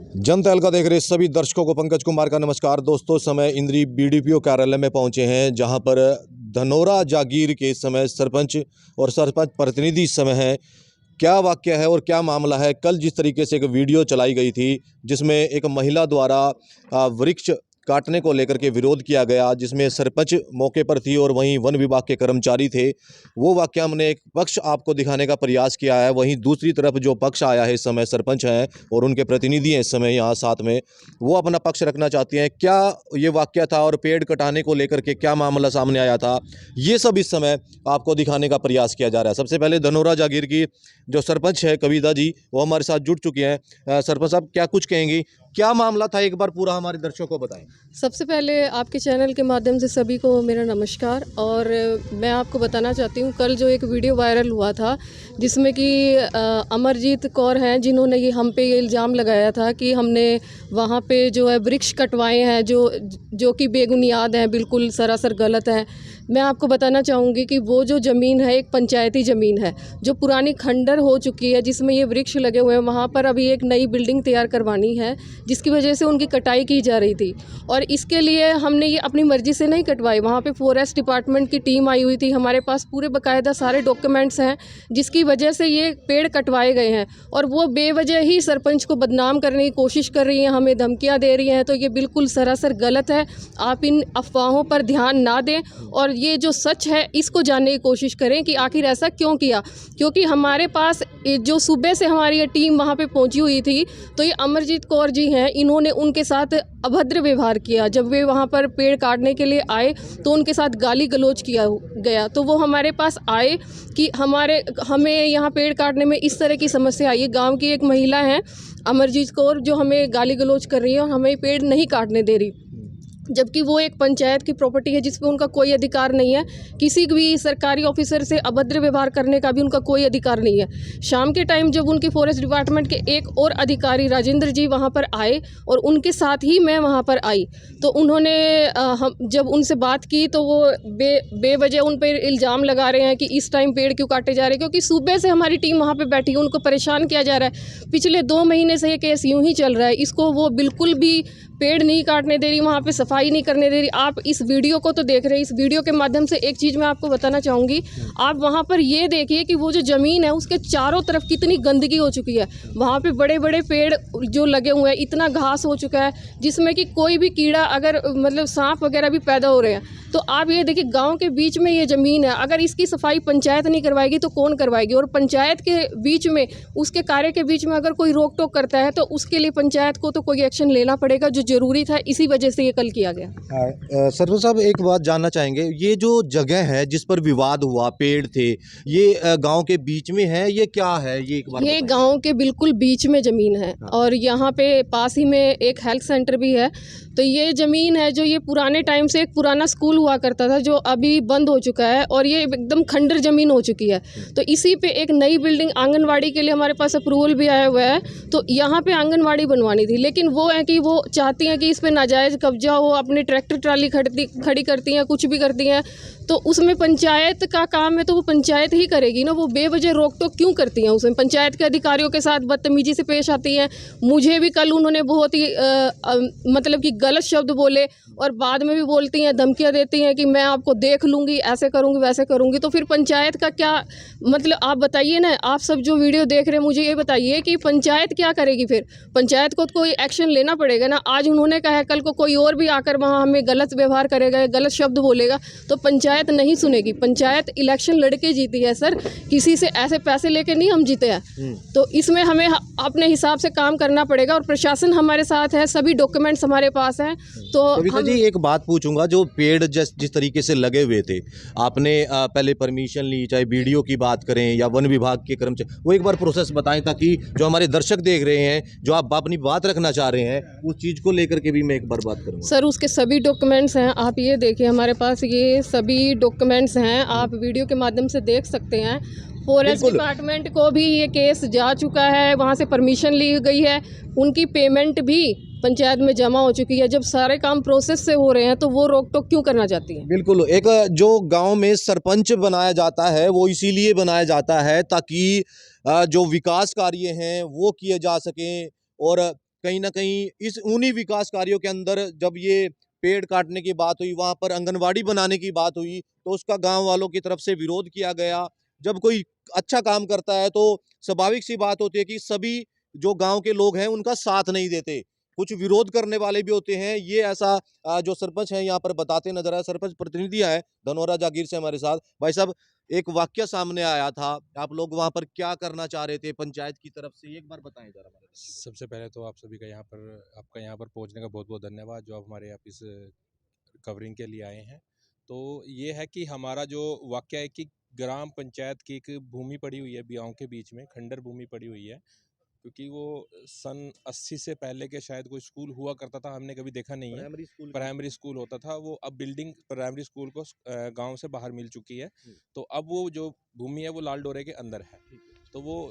जन तहलका देख रहे सभी दर्शकों को पंकज कुमार का नमस्कार। दोस्तों, समय इंद्री बीडीपीओ कार्यालय में पहुंचे हैं, जहां पर धनोरा जागीर के समय सरपंच और सरपंच प्रतिनिधि इस समय हैं। क्या वाकया है और क्या मामला है? कल जिस तरीके से एक वीडियो चलाई गई थी, जिसमें एक महिला द्वारा वृक्ष काटने को लेकर के विरोध किया गया, जिसमें सरपंच मौके पर थी और वहीं वन विभाग के कर्मचारी थे, वो वाकया हमने एक पक्ष आपको दिखाने का प्रयास किया है। वहीं दूसरी तरफ जो पक्ष आया है, इस समय सरपंच हैं और उनके प्रतिनिधि हैं इस समय यहाँ साथ में, वो अपना पक्ष रखना चाहती हैं। क्या ये वाकया था और पेड़ कटाने को लेकर के क्या मामला सामने आया था, ये सब इस समय आपको दिखाने का प्रयास किया जा रहा है। सबसे पहले धनोरा जागीर की जो सरपंच है कविता जी, वो हमारे साथ जुड़ चुकी हैं। सरपंच साहब, क्या कुछ कहेंगी? क्या मामला था, एक बार पूरा हमारे दर्शकों को बताएं। सबसे पहले आपके चैनल के माध्यम से सभी को मेरा नमस्कार। और मैं आपको बताना चाहती हूँ, कल जो एक वीडियो वायरल हुआ था जिसमें कि अमरजीत कौर हैं, जिन्होंने ये हम पे ये इल्ज़ाम लगाया था कि हमने वहाँ पे जो है वृक्ष कटवाए हैं जो कि बेबुनियाद हैं, बिल्कुल सरासर गलत है। मैं आपको बताना चाहूँगी कि वो जो ज़मीन है एक पंचायती ज़मीन है जो पुरानी खंडर हो चुकी है, जिसमें ये वृक्ष लगे हुए हैं। वहाँ पर अभी एक नई बिल्डिंग तैयार करवानी है, जिसकी वजह से उनकी कटाई की जा रही थी और इसके लिए हमने ये अपनी मर्ज़ी से नहीं कटवाई। वहाँ पे फॉरेस्ट डिपार्टमेंट की टीम आई हुई थी, हमारे पास पूरे बाकायदा सारे डॉक्यूमेंट्स हैं, जिसकी वजह से ये पेड़ कटवाए गए हैं। और वो बेवजह ही सरपंच को बदनाम करने की कोशिश कर रही हैं, हमें धमकियाँ दे रही हैं, तो ये बिल्कुल सरासर गलत है। आप इन अफवाहों पर ध्यान ना दें और ये जो सच है इसको जानने की कोशिश करें कि आखिर ऐसा क्यों किया। क्योंकि हमारे पास जो सुबह से हमारी ये टीम वहाँ पे पहुँची हुई थी, तो ये अमरजीत कौर जी हैं, इन्होंने उनके साथ अभद्र व्यवहार किया। जब वे वहाँ पर पेड़ काटने के लिए आए तो उनके साथ गाली गलौज किया गया। तो वो हमारे पास आए कि हमें यहाँ पेड़ काटने में इस तरह की समस्या आई है। गाँव की एक महिला है अमरजीत कौर, जो हमें गाली गलौज कर रही है और हमें पेड़ नहीं काटने दे रही, जबकि वो एक पंचायत की प्रॉपर्टी है जिस पे उनका कोई अधिकार नहीं है। किसी भी सरकारी ऑफिसर से अभद्र व्यवहार करने का भी उनका कोई अधिकार नहीं है। शाम के टाइम जब उनकी फॉरेस्ट डिपार्टमेंट के एक और अधिकारी राजेंद्र जी वहाँ पर आए और उनके साथ ही मैं वहाँ पर आई, तो उन्होंने हम जब उनसे बात की तो वो बेवजह उन पर इल्ज़ाम लगा रहे हैं कि इस टाइम पेड़ क्यों काटे जा रहे हैं, क्योंकि सुबह से हमारी टीम वहाँ पर बैठी है, उनको परेशान किया जा रहा है। पिछले 2 महीने से ये केस यूँ ही चल रहा है। इसको वो बिल्कुल भी पेड़ नहीं काटने दे रही, वहाँ पे सफाई नहीं करने दे रही। आप इस वीडियो को तो देख रहे हैं, इस वीडियो के माध्यम से एक चीज़ मैं आपको बताना चाहूँगी। आप वहाँ पर ये देखिए कि वो जो ज़मीन है उसके चारों तरफ कितनी गंदगी हो चुकी है। वहाँ पे बड़े बड़े पेड़ जो लगे हुए हैं, इतना घास हो चुका है जिसमें कि कोई भी कीड़ा, अगर मतलब सांप वगैरह भी पैदा हो रहे हैं। तो आप ये देखिए, गाँव के बीच में ये ज़मीन है, अगर इसकी सफाई पंचायत नहीं करवाएगी तो कौन करवाएगी? और पंचायत के बीच में, उसके कार्य के बीच में अगर कोई रोक टोक करता है तो उसके लिए पंचायत को तो कोई एक्शन लेना पड़ेगा, जो ज़रूरी था। इसी वजह से ये कल किया गया। सरपंच साहब, एक बात जानना चाहेंगे, ये जो जगह है जिस पर विवाद हुआ, पेड़ थे, ये गांव के बीच में है, ये क्या है? ये एक बार ये गांव के बिल्कुल बीच में ज़मीन है। हाँ। और यहाँ पे पास ही में एक हेल्थ सेंटर भी है। तो ये ज़मीन है जो ये पुराने टाइम से एक पुराना स्कूल हुआ करता था, जो अभी बंद हो चुका है और ये एकदम खंडर ज़मीन हो चुकी है। तो इसी पे एक नई बिल्डिंग आंगनवाड़ी के लिए हमारे पास अप्रूवल भी आया हुआ है, तो यहाँ पे आंगनवाड़ी बनवानी थी। लेकिन वो है कि वो चाहती हैं कि इस पर नाजायज़ कब्जा हो, अपने ट्रैक्टर ट्राली खड़ी करती हैं, कुछ भी करती हैं। तो उसमें पंचायत का काम है तो वो पंचायत ही करेगी ना। वो बेवजह रोक टोक क्यों करती हैं? उसमें पंचायत के अधिकारियों के साथ बदतमीजी से पेश आती हैं। मुझे भी कल उन्होंने बहुत ही मतलब कि गलत शब्द बोले और बाद में भी बोलती हैं, धमकियां देती हैं कि मैं आपको देख लूँगी, ऐसे करूँगी, वैसे करूँगी। तो फिर पंचायत का क्या मतलब? आप बताइए ना, आप सब जो वीडियो देख रहे हैं, मुझे ये बताइए कि पंचायत क्या करेगी? फिर पंचायत को कोई एक्शन लेना पड़ेगा ना। आज उन्होंने कहा है, कल को कोई और भी आकर वहाँ हमें गलत व्यवहार करेगा, गलत शब्द बोलेगा, तो पंचायत नहीं सुनेगी। पंचायत इलेक्शन लड़के जीती है सर, किसी से ऐसे पैसे लेके नहीं हम जीते हैं। तो इसमें हमें अपने हिसाब से काम करना पड़ेगा और प्रशासन हमारे साथ है, सभी डॉक्यूमेंट्स हमारे पास हैं। तो कविता जी, एक बात पूछूंगा, जो पेड़ जिस तरीके से लगे हुए थे, आपने पहले परमिशन ली, चाहे वीडियो की बात करें या वन विभाग के कर्मचारी, वो एक बार प्रोसेस बताएं ताकि जो हमारे दर्शक देख रहे हैं, जो आप अपनी बात रखना चाह रहे हैं, उस चीज़ को लेकर के भी मैं एक बार बात करूँगा। सर, उसके सभी डॉक्यूमेंट्स हैं, आप ये देखिए, हमारे पास ये सभी डॉक्यूमेंट्स हैं, आप वीडियो के माध्यम से देख सकते हैं। फॉरेस्ट डिपार्टमेंट को भी ये केस जा चुका है, वहाँ से परमिशन ली गई है, उनकी पेमेंट भी पंचायत में जमा हो चुकी है। जब सारे काम प्रोसेस से हो रहे हैं तो वो रोक टोक क्यों करना चाहती है? बिल्कुल। एक जो गांव में सरपंच बनाया जाता है, वो इसीलिए बनाया जाता है ताकि जो विकास कार्य हैं वो किए जा सकें और कहीं ना कहीं इस उन्हीं विकास कार्यों के अंदर जब ये पेड़ काटने की बात हुई, वहां पर आंगनवाड़ी बनाने की बात हुई, तो उसका गांव वालों की तरफ से विरोध किया गया। जब कोई अच्छा काम करता है तो स्वाभाविक सी बात होती है कि सभी जो गांव के लोग हैं उनका साथ नहीं देते, कुछ विरोध करने वाले भी होते हैं। ये ऐसा जो सरपंच है यहाँ पर बताते नजर आए, सरपंच प्रतिनिधि है धनोरा जागीर से हमारे साथ। भाई साहब, एक वाक्य सामने आया था, आप लोग वहां पर क्या करना चाह रहे थे पंचायत की तरफ से, एक बार बताएं जरा हमारे दर्शकों को। सबसे पहले तो आप सभी का यहाँ पर आपका यहाँ पर पहुँचने का बहुत बहुत धन्यवाद, जो आप हमारे आप इस कवरिंग के लिए आए हैं। तो ये है कि हमारा जो वाक़या है कि ग्राम पंचायत की एक भूमि पड़ी हुई है बियाओं के बीच में, खंडर भूमि पड़ी हुई है, क्योंकि वो सन 80 से पहले के शायद कोई स्कूल हुआ करता था, हमने कभी देखा नहीं है। प्राइमरी स्कूल प्राइमरी स्कूल होता था, वो अब बिल्डिंग प्राइमरी स्कूल को गाँव से बाहर मिल चुकी है। हम्म। तो अब वो जो भूमि है वो लाल डोरे के अंदर है। ठीक है। तो वो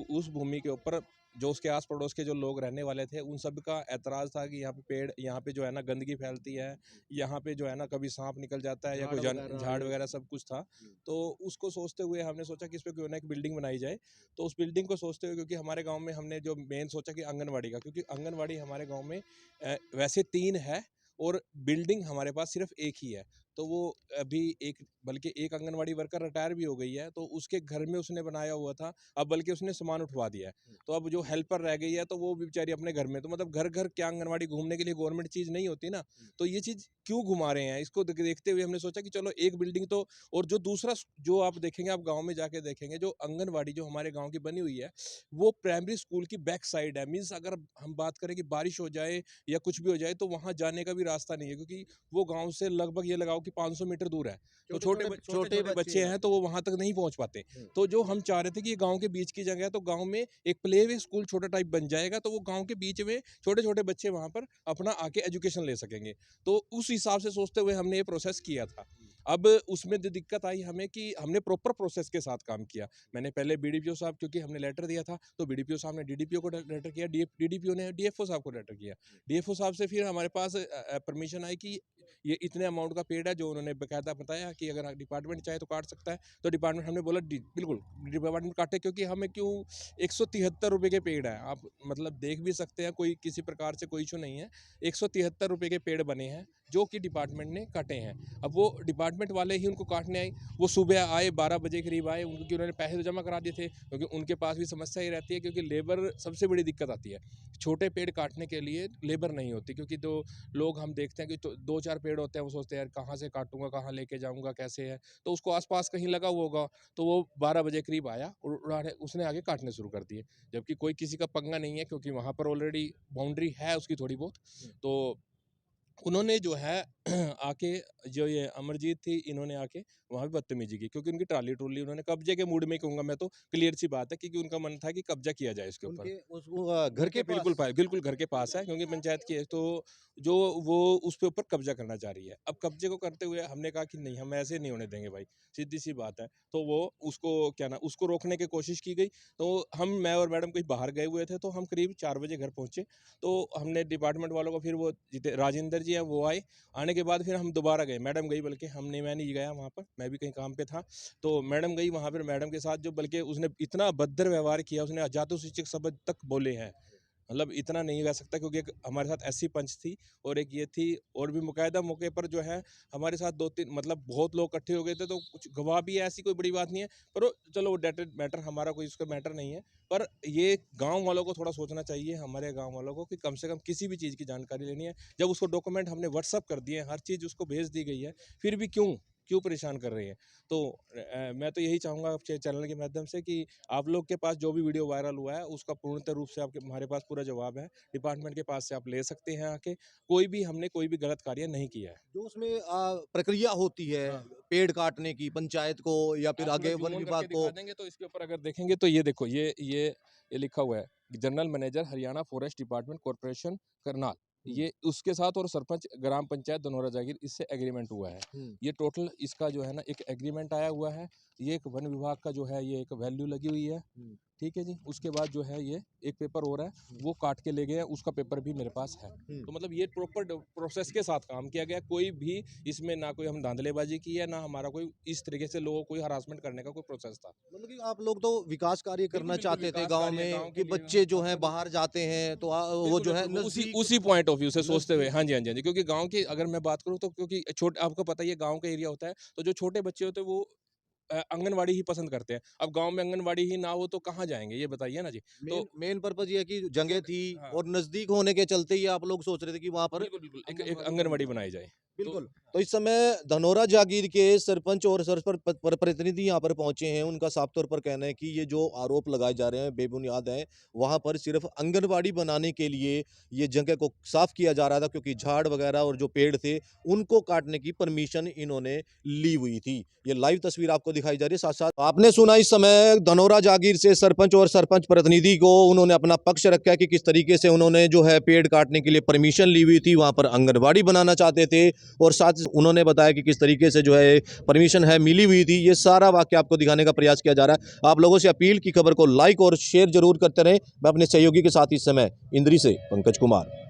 उस भूमि के ऊपर जो उसके आस पड़ोस के जो लोग रहने वाले थे, उन सब का ऐतराज़ था कि यहाँ पे पेड़, यहाँ पे जो है ना गंदगी फैलती है, यहाँ पे जो है ना कभी सांप निकल जाता है या कोई झाड़ वगैरह सब कुछ था। तो उसको सोचते हुए हमने सोचा कि इस पे क्यों ना एक बिल्डिंग बनाई जाए। तो उस बिल्डिंग को सोचते हुए, क्योंकि हमारे गांव में हमने जो मेन सोचा कि आंगनवाड़ी का, क्योंकि आंगनवाड़ी हमारे गांव में वैसे 3 है और बिल्डिंग हमारे पास सिर्फ एक ही है। तो वो अभी बल्कि एक आंगनवाड़ी वर्कर रिटायर भी हो गई है, तो उसके घर में उसने बनाया हुआ था, अब बल्कि उसने सामान उठवा दिया है। तो अब जो हेल्पर रह गई है तो वो भी बेचारी अपने घर में, तो मतलब घर घर क्या आंगनवाड़ी घूमने के लिए गवर्नमेंट चीज़ नहीं होती ना। तो ये चीज़ क्यों घुमा रहे हैं, इसको देखते हुए हमने सोचा कि चलो एक बिल्डिंग तो, और जो दूसरा जो आप देखेंगे, आप गाँव में जाके देखेंगे, जो आंगनवाड़ी जो हमारे गाँव की बनी हुई है, वो प्राइमरी स्कूल की बैक साइड है। मीन्स अगर हम बात करें कि बारिश हो जाए या कुछ भी हो जाए तो वहाँ जाने का भी रास्ता नहीं है, क्योंकि वो गाँव से लगभग ये लगाओ कि 500 मीटर दूर है। तो छोटे बच्चे हैं तो वो वहाँ तक नहीं पहुँच पाते। तो जो हम चाह रहे थे कि ये गाँव के बीच की जगह है, तो गाँव में एक प्ले वे स्कूल छोटा टाइप बन जाएगा, तो वो गाँव के बीच में छोटे-छोटे बच्चे वहाँ पर अपना आके एजुकेशन ले सकेंगे। तो उस हिसाब से सोचते हुए हमने ये प्रोसेस किया था। अब उसमें जो दिक्कत आई हमें कि हमने प्रॉपर प्रोसेस के साथ काम किया। मैंने पहले बीडीपीओ साहब, क्योंकि हमने लेटर दिया था, तो बीडीपीओ साहब ने डीडीपीओ को लेटर किया, डीडीपीओ ने डीएफओ साहब को लेटर किया। डीएफओ साहब से फिर हमारे पास परमिशन आई कि ये इतने अमाउंट का पेड़ है, जो उन्होंने बाकायदा बताया कि अगर डिपार्टमेंट चाहे तो काट सकता है। तो डिपार्टमेंट, हमने बोला बिल्कुल डिपार्टमेंट काटे, क्योंकि हमें क्यों 173 रुपये के पेड़ है, आप मतलब देख भी सकते हैं, कोई किसी प्रकार से कोई इशू नहीं है। 173 रुपये के पेड़ बने हैं जो कि डिपार्टमेंट ने काटे हैं। अब वो डिपार्टमेंट वाले ही उनको काटने आए, वो सुबह आए 12 बजे करीब आए, उनकी उन्होंने पैसे तो जमा करा दिए थे, क्योंकि उनके पास भी समस्या ही रहती है, क्योंकि लेबर सबसे बड़ी दिक्कत आती है। छोटे पेड़ काटने के लिए लेबर नहीं होती, क्योंकि तो लोग हम देखते हैं कि तो 2-4 पेड़ होते हैं, वो सोचते हैं यार कहाँ से काटूंगा, कहाँ लेके जाऊंगा, कैसे है, तो उसको आसपास कहीं लगा हुआ होगा। तो वो 12 बजे करीब आया और उसने आगे काटने शुरू कर दिए, जबकि कोई किसी का पंगा नहीं है, क्योंकि वहाँ पर ऑलरेडी बाउंड्री है उसकी थोड़ी बहुत। तो उन्होंने जो है आके, जो ये अमरजीत थी, इन्होंने आके वहाँ पे बदतमीजी की, क्योंकि उनकी ट्राली उन्होंने कब्जे के मूड में कहूँगा मैं, तो क्लियर सी बात है, क्योंकि उनका मन था कि कब्जा किया जाए इसके ऊपर। घर के बिल्कुल घर के पास है, क्योंकि पंचायत की है, तो जो वो उस पे ऊपर कब्जा करना चाह रही है। अब कब्जे को करते हुए हमने कहा कि नहीं, हम ऐसे नहीं होने देंगे भाई, सीधी सी बात है। तो वो उसको रोकने की कोशिश की गई। तो मैं और मैडम कहीं बाहर गए हुए थे, तो हम करीब 4 बजे घर पहुँचे। तो हमने डिपार्टमेंट वालों को, फिर वो राजेंद्र जी हैं वो आए। आने के बाद फिर हम दोबारा गए, मैडम गई, बल्कि मैं नहीं गया वहाँ पर, मैं भी कहीं काम पे था। तो मैडम गई वहाँ पर, मैडम के साथ जो, बल्कि उसने इतना अभद्र व्यवहार किया, उसने जातूसिचक शब्द तक बोले हैं, मतलब इतना नहीं कह सकता, क्योंकि एक हमारे साथ ऐसी पंच थी और एक ये थी, और भी मुकायदा मौके पर जो है हमारे साथ 2-3 मतलब बहुत लोग इकट्ठे हो गए थे, तो कुछ गवाह भी है, ऐसी कोई बड़ी बात नहीं है। पर चलो वो डेटेड मैटर, हमारा कोई उसका मैटर नहीं है। पर ये गांव वालों को थोड़ा सोचना चाहिए, हमारे गांव वालों को, कि कम से कम किसी भी चीज़ की जानकारी लेनी है, जब उसको डॉक्यूमेंट हमने व्हाट्सअप कर दिए, हर चीज़ उसको भेज दी गई है, फिर भी क्यों परेशान कर रही है। तो मैं तो यही चाहूँगा आपके चैनल के माध्यम से कि आप लोग के पास जो भी वीडियो वायरल हुआ है, उसका पूर्णतः रूप से आपके हमारे पास पूरा जवाब है। डिपार्टमेंट के पास से आप ले सकते हैं आके, हमने कोई भी गलत कार्य नहीं किया है। जो उसमें प्रक्रिया होती है हाँ। पेड़ काटने की, पंचायत को या फिर आपको मैं आगे ज़ूम वन ऑन विभाग करके को। दिखा देंगे, तो इसके ऊपर अगर देखेंगे तो ये देखो, ये लिखा हुआ है, general manager Haryana forest department corporation Karnal. ये उसके साथ और सरपंच ग्राम पंचायत धनोरा जागीर, इससे एग्रीमेंट हुआ है। ये टोटल इसका जो है ना एक एग्रीमेंट आया हुआ है। ये एक वन विभाग का जो है, ये एक वैल्यू लगी हुई है। ठीक है जी। उसके बाद जो है ये एक पेपर और है, वो काट के ले गए हैं, उसका पेपर भी मेरे पास है। तो मतलब ये प्रॉपर प्रोसेस के साथ काम किया गया, कोई भी इसमें ना कोई हम धांधलेबाजी की है, ना हमारा कोई इस तरीके से लोगों को कोई हरासमेंट करने का कोई प्रोसेस था। मतलब कि आप लोग तो विकास कार्य करना बिल्कुल, चाहते थे विकास गांव कार्य गाँव में के कि लिए बच्चे जो हाँ, हैं बिल्कुल। बाहर जाते हैं तो वो बिल्कुल, जो है बिल्कुल, उसी नजदीक उसी पॉइंट ऑफ व्यू से सोचते हुए नजदीक हाँ जी, हाँ जी, हाँ जी, क्योंकि गाँव की अगर मैं बात करूँ तो क्योंकि छोटे आपको पता ही है गाँव का एरिया होता है, तो जो छोटे बच्चे होते हैं वो आंगनवाड़ी ही पसंद करते हैं। अब गाँव में आंगनवाड़ी ही ना हो तो कहाँ जाएँगे ये बताइए ना जी। मेन तो मेन पर्पज ये है कि जगह छोटे थी हाँ, और नजदीक होने के चलते ही आप लोग सोच रहे थे कि वहां पर बिल्कुल, बिल्कुल, एक आंगनवाड़ी बनाई आंगनवाड़ी जाए। बनाई जाए। तो बिल्कुल। तो इस समय धनौरा जागीर के सरपंच और प्रतिनिधि यहाँ पर पहुंचे हैं। उनका साफ तौर पर कहना है कि ये जो आरोप लगाए जा रहे हैं बेबुनियाद हैं। वहां पर सिर्फ आंगनबाड़ी बनाने के लिए ये जगह को साफ किया जा रहा था, क्योंकि झाड़ वगैरह और जो पेड़ थे उनको काटने की परमिशन इन्होंने ली हुई थी। ये लाइव तस्वीर आपको दिखाई जा रही है। साथ साथ आपने सुना इस समय धनौरा जागीर से सरपंच और सरपंच प्रतिनिधि को उन्होंने अपना पक्ष रखा है कि किस तरीके से उन्होंने जो है पेड़ काटने के लिए परमिशन ली हुई थी, वहां पर आंगनबाड़ी बनाना चाहते थे और साथ उन्होंने बताया कि किस तरीके से जो है परमिशन है मिली हुई थी। ये सारा वाक्य आपको दिखाने का प्रयास किया जा रहा है। आप लोगों से अपील की खबर को लाइक और शेयर जरूर करते रहें। मैं अपने सहयोगी के साथ इस समय इंद्री से पंकज कुमार।